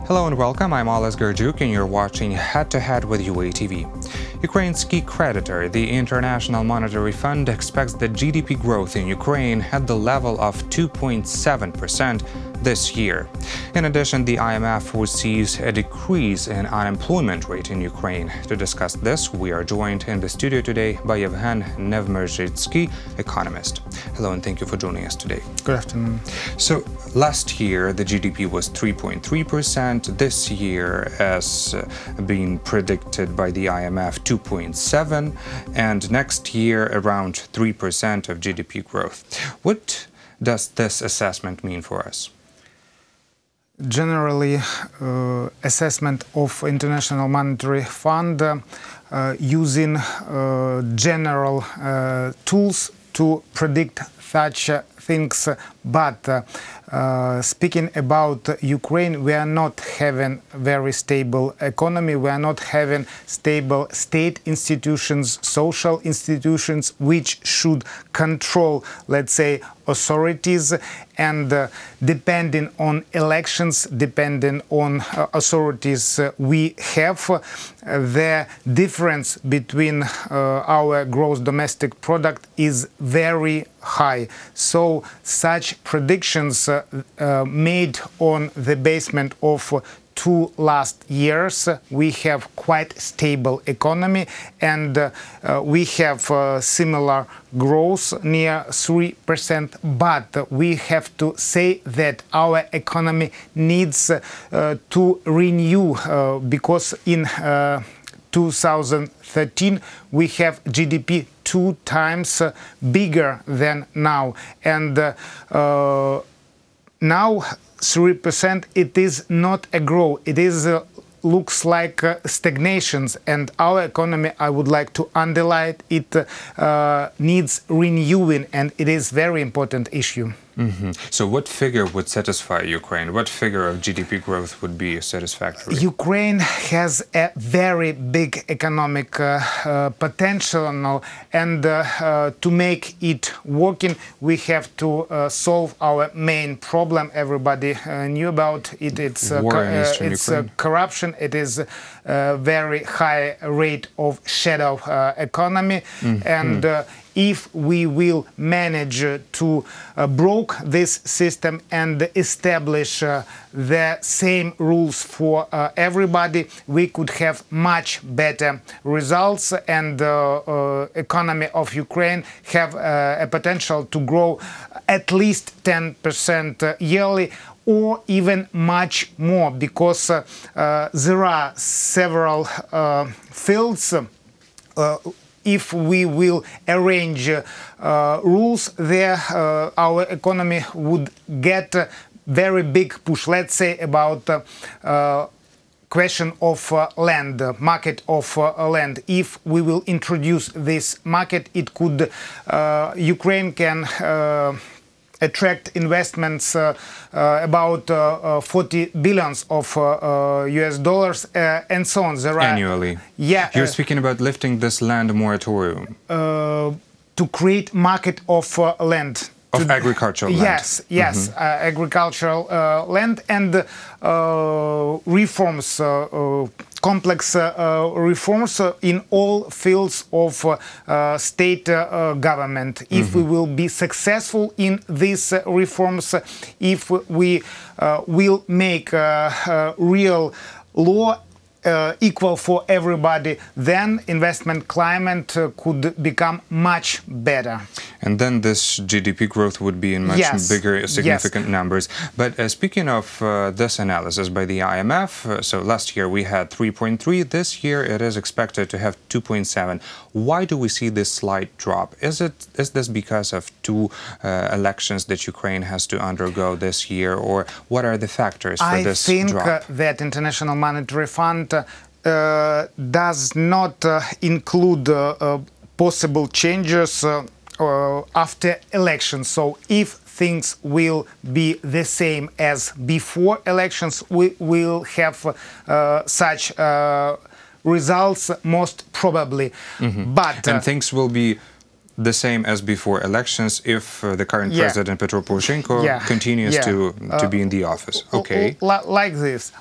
Hello and welcome, I'm Ales Gerjuk and you're watching Head to Head with UATV. Ukraine's key creditor, the International Monetary Fund, expects that GDP growth in Ukraine at the level of 2.7% this year. In addition, the IMF foresees a decrease in unemployment rate in Ukraine. To discuss this, we are joined in the studio today by Yevhen Nevmerzhytskyy, economist. Hello and thank you for joining us today. Good afternoon. So, last year the GDP was 3.3%. This year, as being predicted by the IMF, 2.7%, and next year around 3% of GDP growth. What does this assessment mean for us? Generally, assessment of International Monetary Fund using general tools to predict such things, but speaking about Ukraine, we are not having very stable economy, we are not having stable state institutions, social institutions, which should control, let's say, authorities, and depending on elections, depending on authorities we have, the difference between our gross domestic product is very high. So such predictions made on the basement of 2 last years, we have quite stable economy, and we have similar growth near 3%, but we have to say that our economy needs to renew, because in 2013 we have GDP 2 times bigger than now, and now 3% it is not a growth, it is looks like stagnations, and our economy, I would like to underline it, needs renewing, and it is very important issue. So what figure would satisfy Ukraine? What figure of GDP growth would be satisfactory? Ukraine has a very big economic potential, and to make it working, we have to solve our main problem. Everybody knew about it. It's corruption. It is a very high rate of shadow economy, and if we will manage to broke this system and establish the same rules for everybody, we could have much better results, and the economy of Ukraine have a potential to grow at least 10% yearly, or even much more, because there are several fields. If we will arrange rules there, our economy would get a very big push. Let's say about question of land, market of land. If we will introduce this market, it could, Ukraine can attract investments about 40 billions of US dollars and so on. Annually? Yeah. You're speaking about lifting this land moratorium. To create market of land. Of agricultural land. Yes, agricultural land, and reforms, complex reforms in all fields of state government. If we will be successful in these reforms, if we will make real law equal for everybody, then investment climate could become much better. And then this GDP growth would be in much bigger, significant numbers. But speaking of this analysis by the IMF, so last year we had 3.3, this year it is expected to have 2.7. Why do we see this slight drop? Is this because of 2 elections that Ukraine has to undergo this year, or what are the factors for this drop? I think that International Monetary Fund does not include possible changes after elections. So if things will be the same as before elections, we will have such results most probably. And things will be the same as before elections if the current president Petro Poroshenko continues to be in the office. Okay. Like this.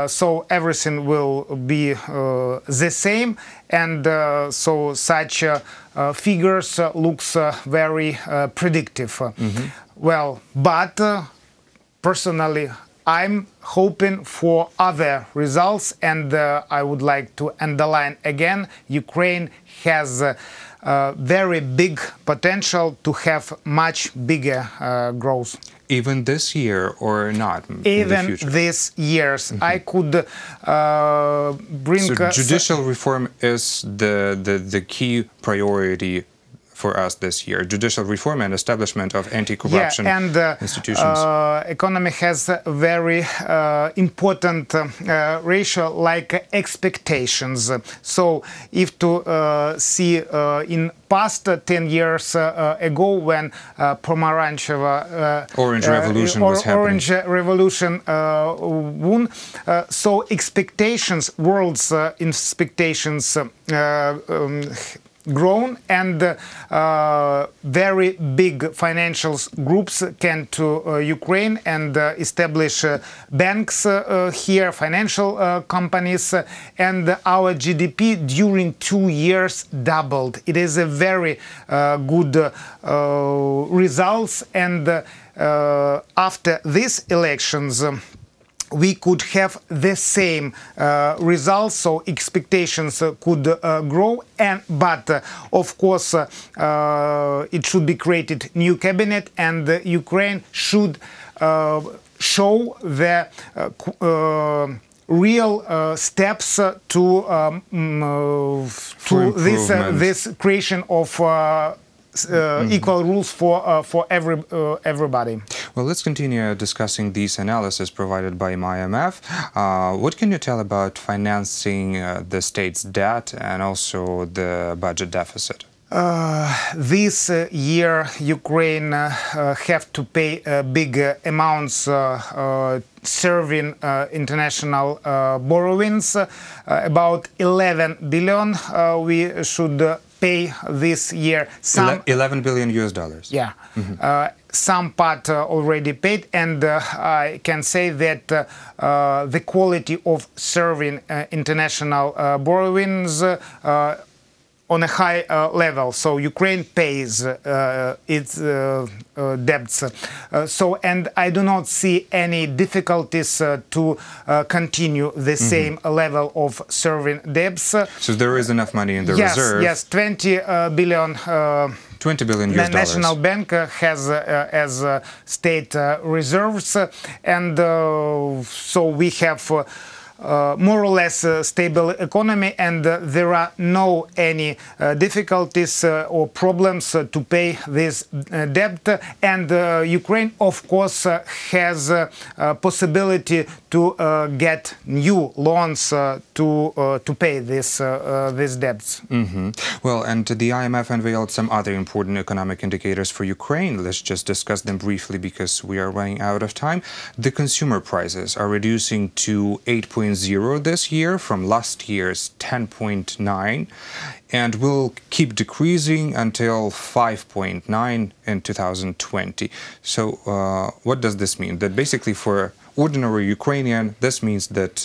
So everything will be the same, and so such figures looks very predictive. Well, but personally, I'm hoping for other results, and I would like to underline again, Ukraine has very big potential to have much bigger growth. Even this year or not? Even this years. I could bring... So judicial reform is the key priority for us this year. Judicial reform and establishment of anti-corruption institutions. Economy has a very important ratio like expectations. So if to see in past 10 years ago when Pomerantcheva Orange Revolution was happening. Orange Revolution won, so expectations, world's expectations grown, and very big financial groups came to Ukraine and establish banks here, financial companies, and our GDP during 2 years doubled. It is a very good results, and after these elections we could have the same results, so expectations could grow, but of course it should be created new cabinet, and Ukraine should show the real steps to this creation of equal rules for everybody. Well, let's continue discussing these analysis provided by IMF. What can you tell about financing the state's debt and also the budget deficit? This year, Ukraine have to pay big amounts serving international borrowings. About 11 billion we should pay this year. 11 billion US dollars. Yeah. Some part already paid, and I can say that the quality of serving international borrowings on a high level, so Ukraine pays its debts. And I do not see any difficulties to continue the same level of serving debts. So there is enough money in the reserve. Yes, 20 billion. 20 billion US dollars. The National Bank has as state reserves, and so we have more or less stable economy, and there are no any difficulties or problems to pay this debt, and Ukraine of course has possibility to get new loans to pay these debts. Well, and the IMF unveiled some other important economic indicators for Ukraine. Let's just discuss them briefly because we are running out of time. The consumer prices are reducing to 8.0 this year from last year's 10.9, and will keep decreasing until 5.9 in 2020. So what does this mean? That basically for ordinary Ukrainian, this means that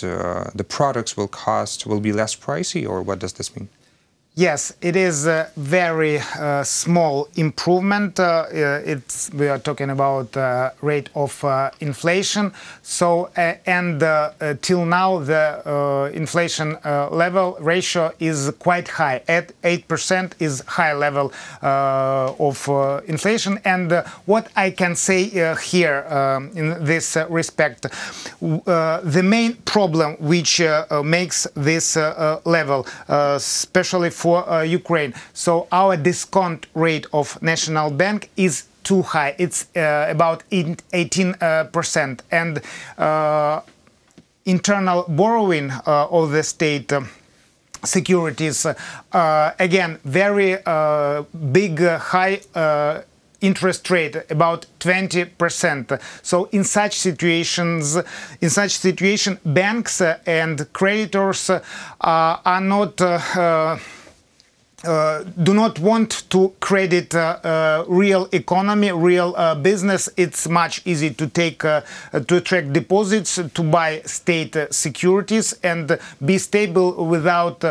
the products will be less pricey, or what does this mean? Yes, it is a very small improvement. We are talking about rate of inflation. So and till now the inflation level ratio is quite high. At 8% is high level of inflation. And what I can say here in this respect, the main problem which makes this level, especially for Ukraine. So our discount rate of National Bank is too high. It's about 18%. And internal borrowing of the state securities, again, very big, high interest rate, about 20%. So in such situation, banks and creditors are not do not want to credit real economy, real business. It's much easier to to attract deposits, to buy state securities and be stable without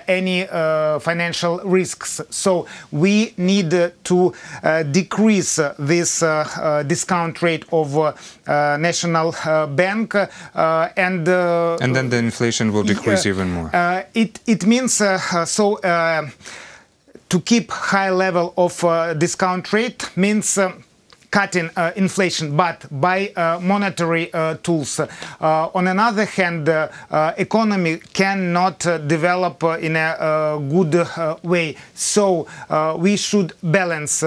any financial risks. So we need to decrease this discount rate of national bank, and then the inflation will decrease even more. It means to keep high level of discount rate means cutting inflation, but by monetary tools. On another hand, economy cannot develop in a good way. So we should balance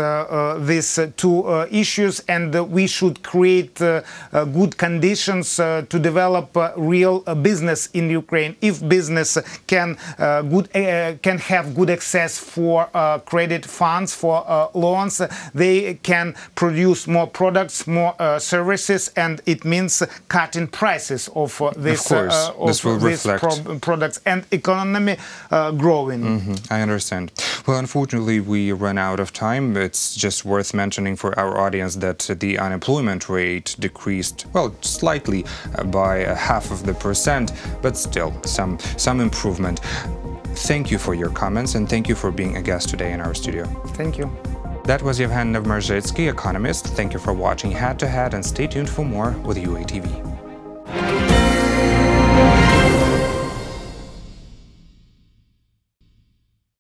these two issues, and we should create good conditions to develop real business in Ukraine. If business can have good access for credit funds, for loans, they can produce more products, more services, and it means cutting prices of this products and economy growing. I understand. Well, unfortunately, we run out of time. It's just worth mentioning for our audience that the unemployment rate decreased, well, slightly by 0.5%, but still some improvement. Thank you for your comments, and thank you for being a guest today in our studio. Thank you. That was Yevhen Nevmerzhytskyy, economist. Thank you for watching Head to Head, and stay tuned for more with UATV.